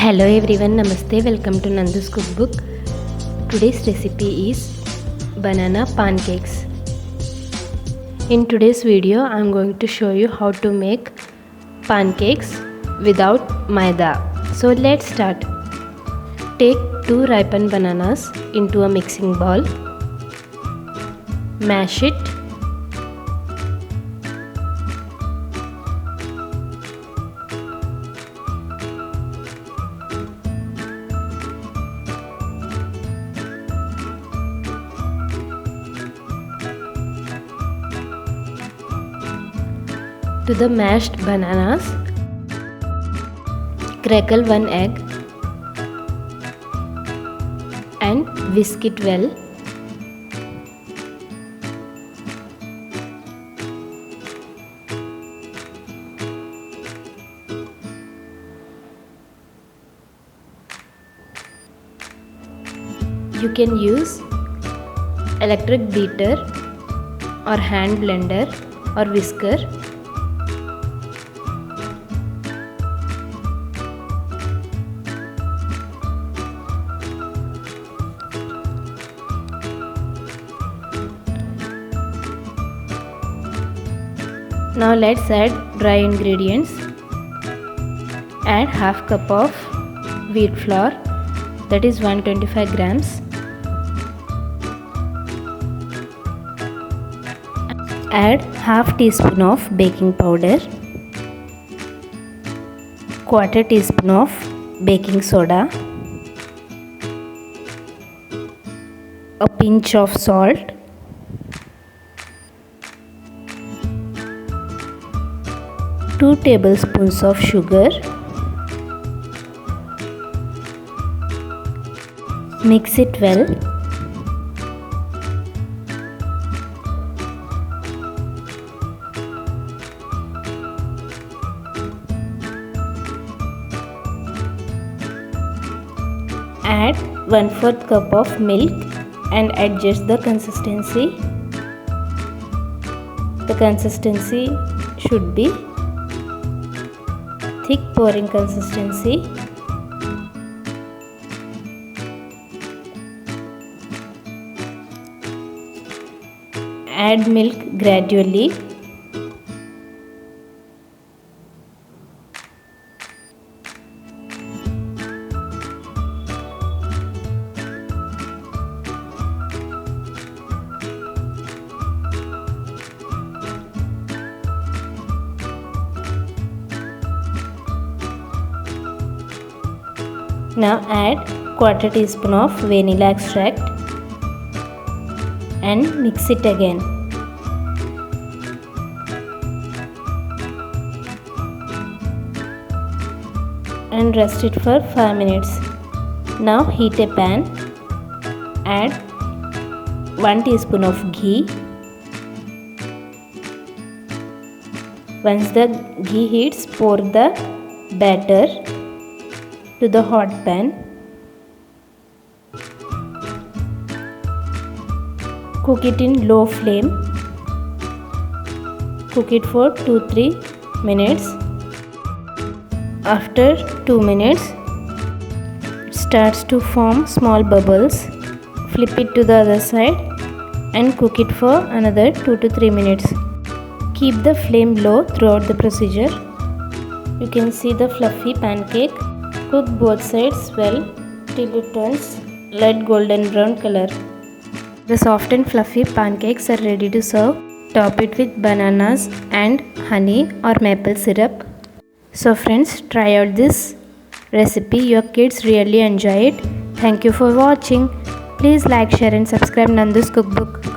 Hello everyone, Namaste, welcome to Nandu's cookbook. Today's recipe is banana pancakes. In today's video, I am going to show you how to make pancakes without maida. So let's start. Take 2 ripened bananas into a mixing bowl. Mash it. To the mashed bananas, crackle 1 egg and whisk it well. You can use electric beater or hand blender or whisker. Now let's add dry ingredients. Add half cup of wheat flour, that is 125 grams. Add half teaspoon of baking powder, quarter teaspoon of baking soda, a pinch of salt, two tablespoons of sugar. Mix it well. Add 1/4 cup of milk and adjust the consistency. The consistency should be thick pouring consistency. Add milk gradually. Now add quarter teaspoon of vanilla extract and mix it again. And rest it for 5 minutes. Now heat a pan. Add 1 teaspoon of ghee. Once the ghee heats, pour the batter to the hot pan. Cook it in low flame. Cook it for 2-3 minutes. After 2 minutes, it starts to form small bubbles. Flip it to the other side and cook it for another 2 to 3 minutes. Keep the flame low throughout the procedure. You can see the fluffy pancake. Cook both sides well till it turns light golden brown color. The soft and fluffy pancakes are ready to serve. Top it with bananas and honey or maple syrup. So friends, try out this recipe. Your kids really enjoy it. Thank you for watching. Please like, share and subscribe Nandu's cookbook.